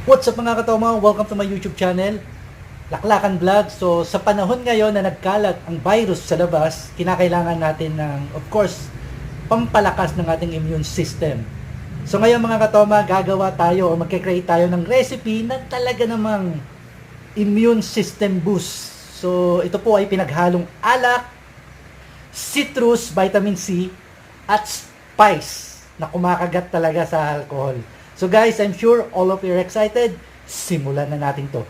What's up mga katoma? Welcome to my YouTube channel, Laklakan Vlog. So sa panahon ngayon na nagkalat ang virus sa labas, kinakailangan natin ng, of course, pampalakas ng ating immune system. So ngayon mga katoma, gagawa tayo o magkikreate tayo ng recipe na talaga namang immune system boost. So ito po ay pinaghalong alak, citrus, vitamin C, at spice na kumakagat talaga sa alcohol. So guys, I'm sure all of you are excited. Simulan na natin to.